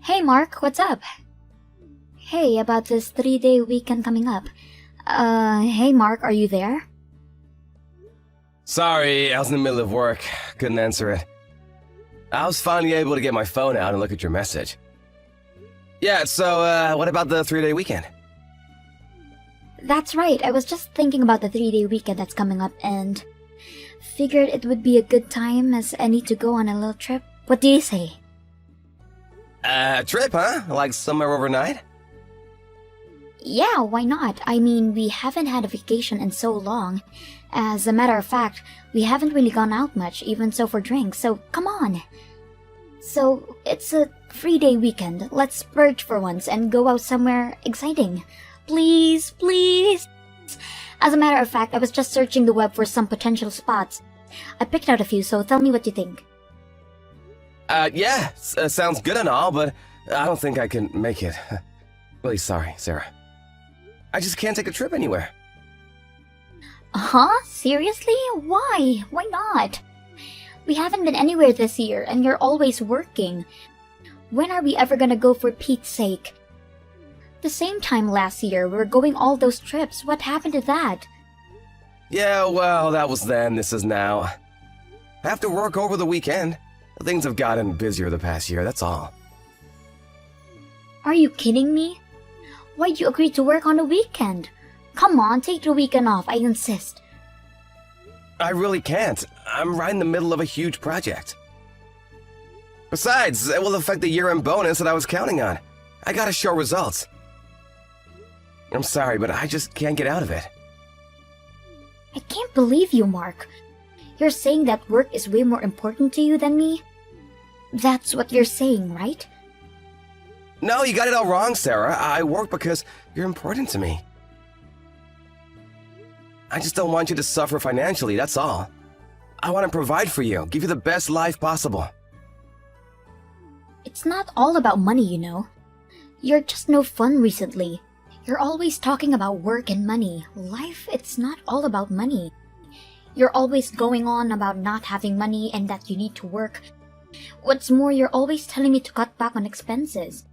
Hey Mark, what's up? Hey, about this 3-day weekend coming up. Hey Mark, are you there? Sorry, I was in the middle of work. Couldn't answer it. I was finally able to get my phone out and look at your message. Yeah, so, what about the 3-day weekend? That's right, I was just thinking about the 3-day weekend that's coming up and figured it would be a good time as I need to go on a little trip. What do you say? Trip, huh? Like somewhere overnight? Yeah, why not? I mean, we haven't had a vacation in so long. As a matter of fact, we haven't really gone out much, even so for drinks, so come on. So, it's a 3-day weekend. Let's splurge for once and go out somewhere exciting. Please, please. As a matter of fact, I was just searching the web for some potential spots. I picked out a few, so tell me what you think. Yeah, sounds good and all, but I don't think I can make it. Really sorry, Sarah. I just can't take a trip anywhere. Huh? Seriously? Why? Why not? We haven't been anywhere this year, and you're always working. When are we ever gonna go for Pete's sake? The same time last year, we were going all those trips. What happened to that? Yeah, well, that was then, this is now. I have to work over the weekend. Things have gotten busier the past year, that's all. Are you kidding me? Why'd you agree to work on the weekend? Come on, take the weekend off, I insist. I really can't. I'm right in the middle of a huge project. Besides, it will affect the year-end bonus that I was counting on. I gotta show results. I'm sorry, but I just can't get out of it. I can't believe you, Mark. You're saying that work is way more important to you than me? That's what you're saying, right? No, you got it all wrong, Sarah. I work because you're important to me. I just don't want you to suffer financially, that's all. I want to provide for you, give you the best life possible. It's not all about money, you know. You're just no fun recently. You're always talking about work and money. Life, it's not all about money. You're always going on about not having money and that you need to work. What's more, you're always telling me to cut back on expenses.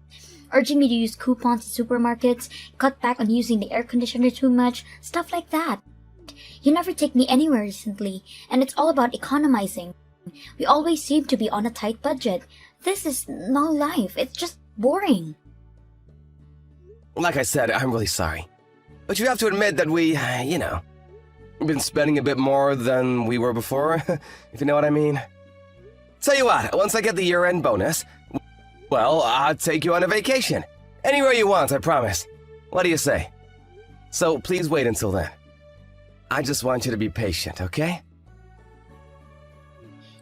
Urging me to use coupons at supermarkets, cut back on using the air conditioner too much, stuff like that. You never take me anywhere recently, and it's all about economizing. We always seem to be on a tight budget. This is no life, it's just boring. Like I said, I'm really sorry. But you have to admit that we've been spending a bit more than we were before, if you know what I mean. Tell you what, once I get the year-end bonus, well, I'll take you on a vacation. Anywhere you want, I promise. What do you say? So please wait until then. I just want you to be patient, okay?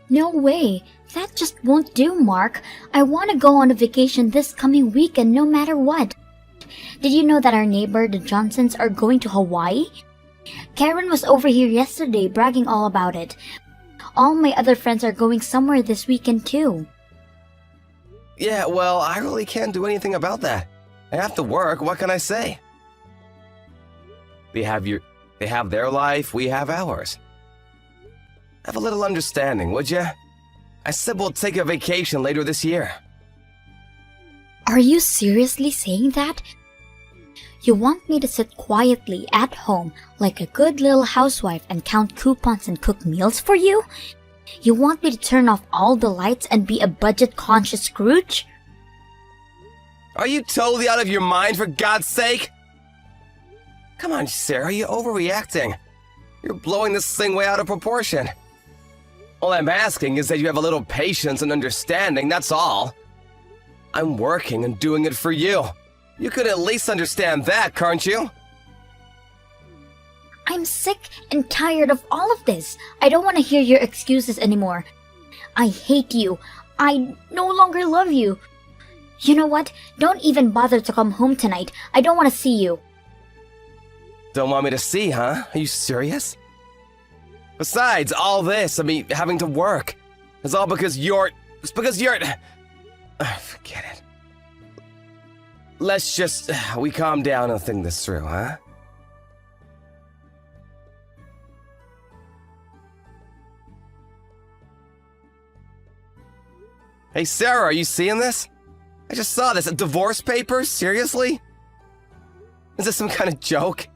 No way. That just won't do, Mark. I want to go on a vacation this coming weekend no matter what. Did you know that our neighbor, the Johnsons, are going to Hawaii? Karen was over here yesterday bragging all about it. All my other friends are going somewhere this weekend too. Yeah, well, I really can't do anything about that. I have to work, what can I say? They have their life, we have ours. Have a little understanding, would you? I said we'll take a vacation later this year. Are you seriously saying that? You want me to sit quietly at home like a good little housewife and count coupons and cook meals for you? You want me to turn off all the lights and be a budget-conscious Scrooge? Are you totally out of your mind, for God's sake? Come on, Sarah, you're overreacting. You're blowing this thing way out of proportion. All I'm asking is that you have a little patience and understanding, that's all. I'm working and doing it for you. You could at least understand that, can't you? I'm sick and tired of all of this. I don't want to hear your excuses anymore. I hate you. I no longer love you. You know what? Don't even bother to come home tonight. I don't want to see you. Don't want me to see, huh? Are you serious? Besides, all this, having to work, it's all because it's because you're... Forget it. Let's just... we calm down and think this through, huh? Hey, Sarah, are you seeing this? I just saw this. Divorce papers? Seriously? Is this some kind of joke?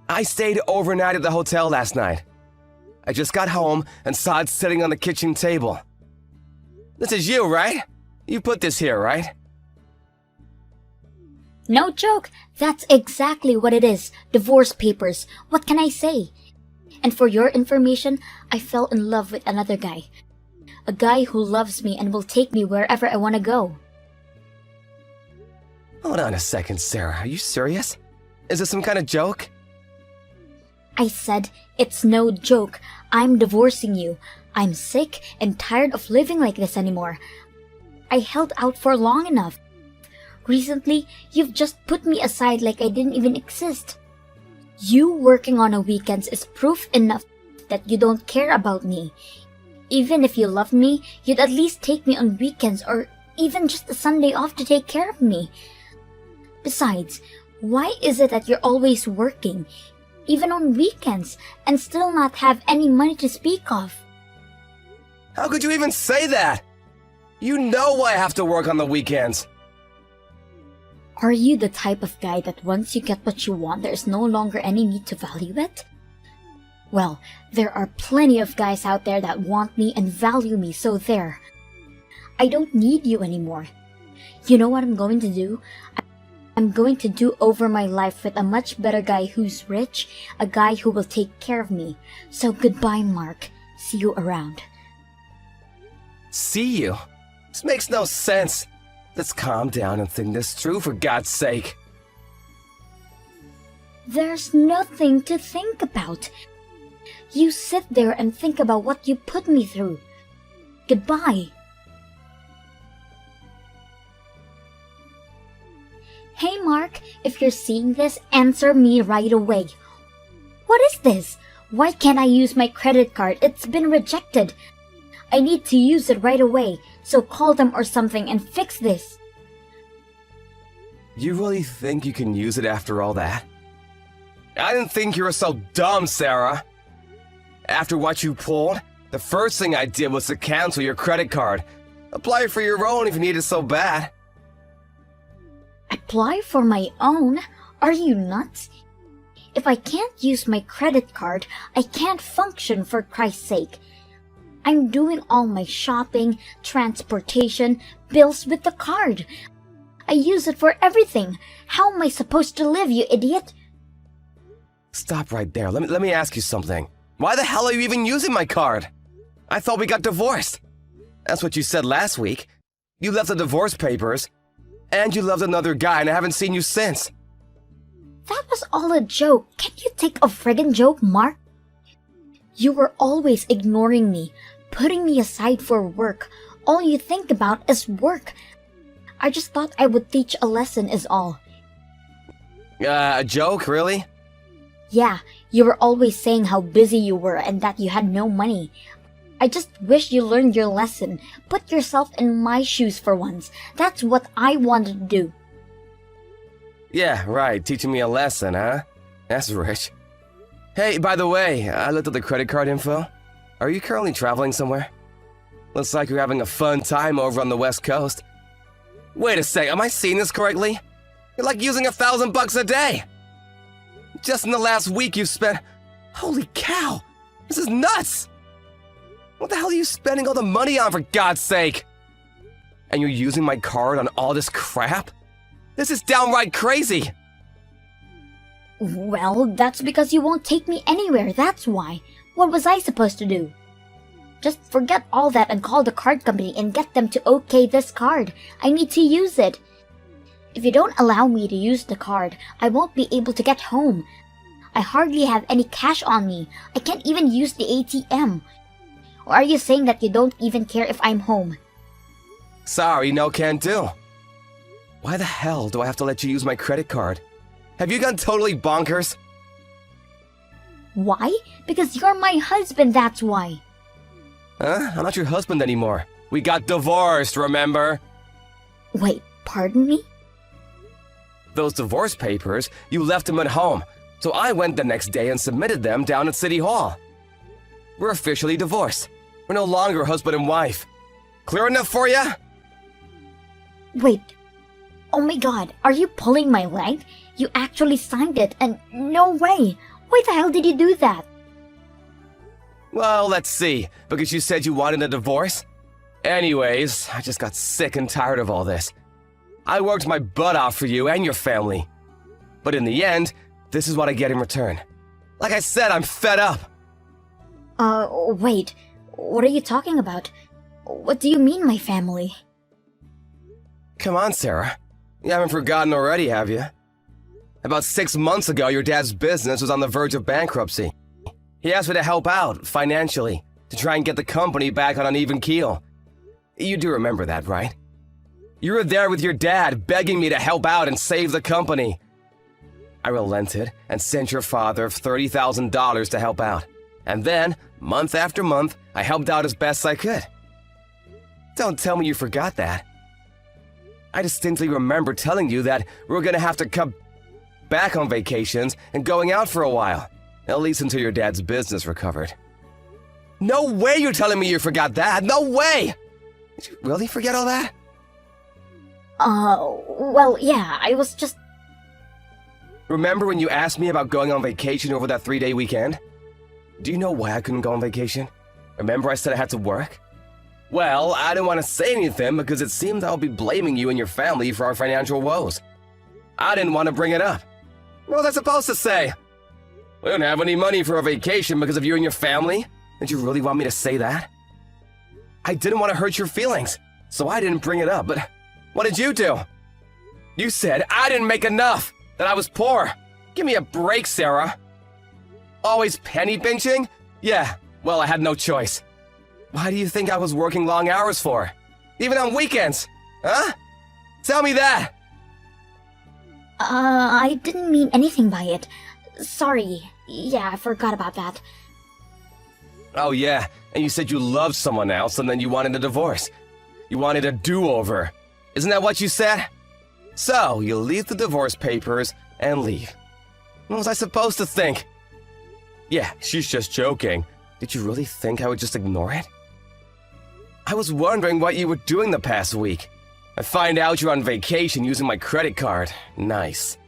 I stayed overnight at the hotel last night. I just got home and saw it sitting on the kitchen table. This is you, right? You put this here, right? No joke, that's exactly what it is. Divorce papers. What can I say? And for your information, I fell in love with another guy. A guy who loves me and will take me wherever I want to go. Hold on a second, Sarah. Are you serious? Is this some kind of joke? I said, it's no joke. I'm divorcing you. I'm sick and tired of living like this anymore. I held out for long enough. Recently, you've just put me aside like I didn't even exist. You working on a weekends is proof enough that you don't care about me. Even if you love me, you'd at least take me on weekends or even just a Sunday off to take care of me. Besides, why is it that you're always working, even on weekends, and still not have any money to speak of? How could you even say that? You know I have to work on the weekends. Are you the type of guy that once you get what you want, there's no longer any need to value it? Well, there are plenty of guys out there that want me and value me, so there. I don't need you anymore. You know what I'm going to do? I'm going to do over my life with a much better guy who's rich, a guy who will take care of me. So goodbye, Mark. See you around. See you? This makes no sense. Let's calm down and think this through, for God's sake. There's nothing to think about. You sit there and think about what you put me through. Goodbye. Hey Mark, if you're seeing this, answer me right away. What is this? Why can't I use my credit card? It's been rejected. I need to use it right away, so call them or something and fix this. You really think you can use it after all that? I didn't think you were so dumb, Sarah. After what you pulled, the first thing I did was to cancel your credit card. Apply for your own if you need it so bad. Apply for my own? Are you nuts? If I can't use my credit card, I can't function, for Christ's sake. I'm doing all my shopping, transportation, bills with the card. I use it for everything. How am I supposed to live, you idiot? Stop right there. Let me ask you something. Why the hell are you even using my card? I thought we got divorced. That's what you said last week. You left the divorce papers, and you loved another guy, and I haven't seen you since. That was all a joke. Can't you take a friggin' joke, Mark? You were always ignoring me, putting me aside for work. All you think about is work. I just thought I would teach a lesson is all. A joke, really? Yeah, you were always saying how busy you were and that you had no money. I just wish you learned your lesson. Put yourself in my shoes for once. That's what I wanted to do. Yeah, right. Teaching me a lesson, huh? That's rich. Hey, by the way, I looked at the credit card info. Are you currently traveling somewhere? Looks like you're having a fun time over on the West Coast. Wait a sec, am I seeing this correctly? You're like using $1,000 a day! Just in the last week you've spent... Holy cow! This is nuts! What the hell are you spending all the money on, for God's sake? And you're using my card on all this crap? This is downright crazy! Well, that's because you won't take me anywhere, that's why. What was I supposed to do? Just forget all that and call the card company and get them to okay this card. I need to use it. If you don't allow me to use the card, I won't be able to get home. I hardly have any cash on me. I can't even use the ATM. Or are you saying that you don't even care if I'm home? Sorry, no can do. Why the hell do I have to let you use my credit card? Have you gone totally bonkers? Why? Because you're my husband, that's why. Huh? I'm not your husband anymore. We got divorced, remember? Wait, pardon me? Those divorce papers, you left them at home, so I went the next day and submitted them down at City Hall. We're officially divorced. We're no longer husband and wife. Clear enough for you? Wait. Oh my god, are you pulling my leg? You actually signed it, and no way! Why the hell did you do that? Well, let's see, because you said you wanted a divorce? Anyways, I just got sick and tired of all this. I worked my butt off for you and your family. But in the end, this is what I get in return. Like I said, I'm fed up. Wait. What are you talking about? What do you mean, my family? Come on, Sarah. You haven't forgotten already, have you? About 6 months ago, your dad's business was on the verge of bankruptcy. He asked me to help out, financially, to try and get the company back on an even keel. You do remember that, right? You were there with your dad, begging me to help out and save the company. I relented and sent your father $30,000 to help out. And then, month after month, I helped out as best I could. Don't tell me you forgot that. I distinctly remember telling you that we were gonna have to cut back on vacations and going out for a while. At least until your dad's business recovered. No way you're telling me you forgot that! No way! Did you really forget all that? Well, yeah, I was just... Remember when you asked me about going on vacation over that 3-day weekend? Do you know why I couldn't go on vacation? Remember I said I had to work? Well, I didn't want to say anything because it seemed I would be blaming you and your family for our financial woes. I didn't want to bring it up. What was I supposed to say? We don't have any money for a vacation because of you and your family? Did you really want me to say that? I didn't want to hurt your feelings, so I didn't bring it up, but what did you do? You said I didn't make enough, that I was poor. Give me a break, Sarah. Always penny pinching? Yeah, well, I had no choice. Why do you think I was working long hours for? Even on weekends? Huh? Tell me that! I didn't mean anything by it. Sorry. Yeah, I forgot about that. Oh yeah, and you said you loved someone else and then you wanted a divorce. You wanted a do-over. Isn't that what you said? So, you leave the divorce papers and leave. What was I supposed to think? Yeah, she's just joking. Did you really think I would just ignore it? I was wondering what you were doing the past week. I find out you're on vacation using my credit card. Nice.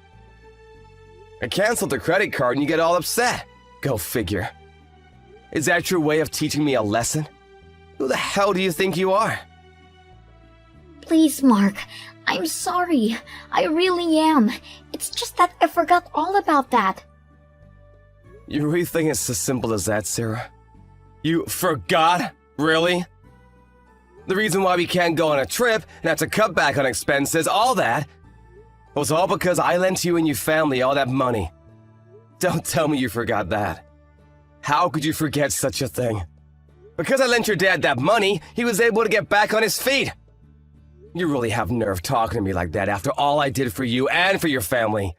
I canceled the credit card and you get all upset. Go figure. Is that your way of teaching me a lesson? Who the hell do you think you are? Please, Mark. I'm sorry. I really am. It's just that I forgot all about that. You really think it's as simple as that, Sarah? You forgot? Really? The reason why we can't go on a trip and have to cut back on expenses, all that, was all because I lent you and your family all that money. Don't tell me you forgot that. How could you forget such a thing? Because I lent your dad that money, he was able to get back on his feet. You really have nerve talking to me like that after all I did for you and for your family.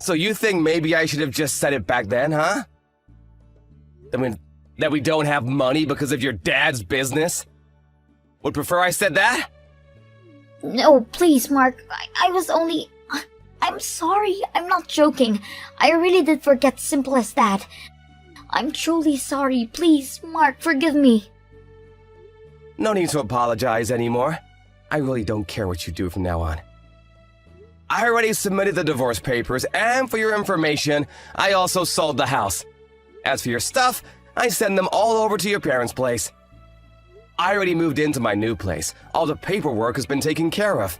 So you think maybe I should have just said it back then, huh? I mean, that we don't have money because of your dad's business? Would prefer I said that? No, please, Mark. I was only... I'm sorry. I'm not joking. I really did forget, simple as that. I'm truly sorry. Please, Mark, forgive me. No need to apologize anymore. I really don't care what you do from now on. I already submitted the divorce papers, and for your information, I also sold the house. As for your stuff, I send them all over to your parents' place. I already moved into my new place. All the paperwork has been taken care of.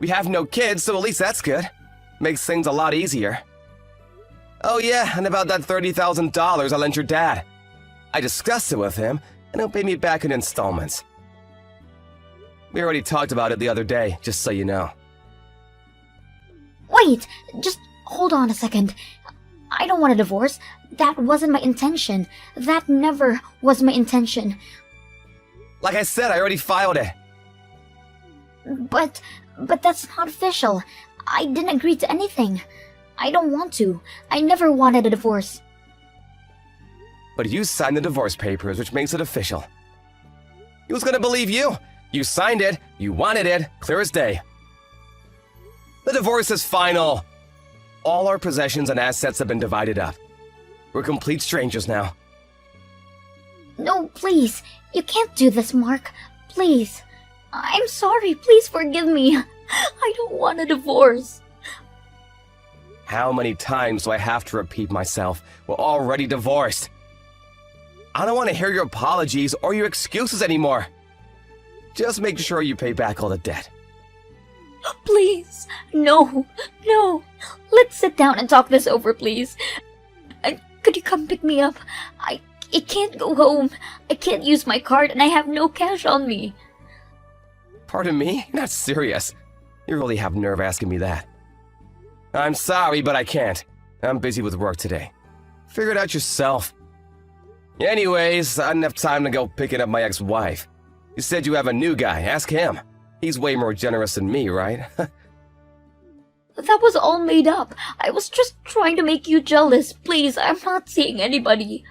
We have no kids, so at least that's good. Makes things a lot easier. Oh yeah, and about that $30,000 I lent your dad. I discussed it with him, and he'll pay me back in installments. We already talked about it the other day, just so you know. Wait, just hold on a second. I don't want a divorce. That wasn't my intention. That never was my intention. Like I said, I already filed it. But that's not official. I didn't agree to anything. I don't want to. I never wanted a divorce. But you signed the divorce papers, which makes it official. Who's gonna believe you? You signed it, you wanted it, clear as day. The divorce is final. All our possessions and assets have been divided up. We're complete strangers now. No, please. You can't do this, Mark. Please. I'm sorry, please forgive me. I don't want a divorce. How many times do I have to repeat myself? We're already divorced. I don't want to hear your apologies or your excuses anymore. Just make sure you pay back all the debt. Please, no. Let's sit down and talk this over, please. Could you come pick me up? I can't go home. I can't use my card and I have no cash on me. Pardon me? You're not serious. You really have nerve asking me that. I'm sorry, but I can't. I'm busy with work today. Figure it out yourself. Anyways, I didn't have time to go picking up my ex-wife. You said you have a new guy. Ask him. He's way more generous than me, right? That was all made up. I was just trying to make you jealous. Please, I'm not seeing anybody.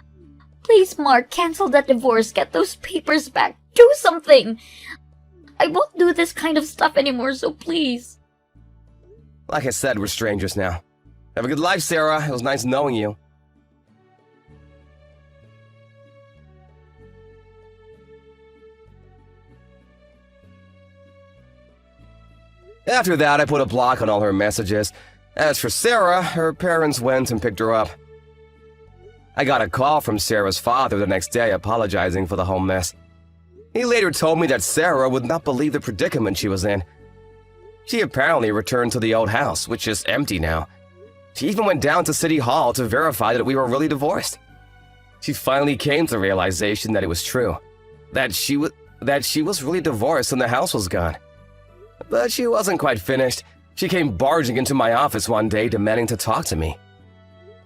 Please, Mark, cancel that divorce. Get those papers back. Do something. I won't do this kind of stuff anymore, so please. Like I said, we're strangers now. Have a good life, Sarah. It was nice knowing you. After that, I put a block on all her messages. As for Sarah, her parents went and picked her up. I got a call from Sarah's father the next day apologizing for the whole mess. He later told me that Sarah would not believe the predicament she was in. She apparently returned to the old house, which is empty now. She even went down to City Hall to verify that we were really divorced. She finally came to the realization that it was true, that she was really divorced and the house was gone. But she wasn't quite finished. She came barging into my office one day demanding to talk to me.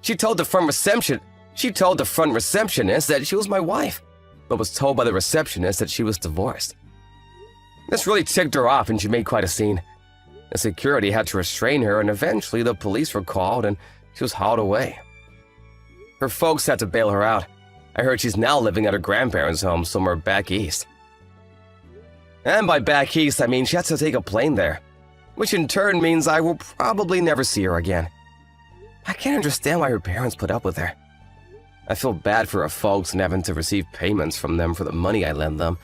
She told the front receptionist that she was my wife, but was told by the receptionist that she was divorced. This really ticked her off and she made quite a scene. The security had to restrain her and eventually the police were called and she was hauled away. Her folks had to bail her out. I heard she's now living at her grandparents' home somewhere back east. And by back east, I mean she had to take a plane there, which in turn means I will probably never see her again. I can't understand why her parents put up with her. I feel bad for her folks and having to receive payments from them for the money I lend them.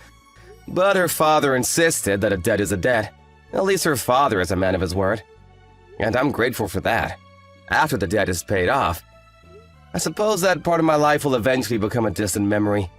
But her father insisted that a debt is a debt. At least her father is a man of his word. And I'm grateful for that. After the debt is paid off, I suppose that part of my life will eventually become a distant memory.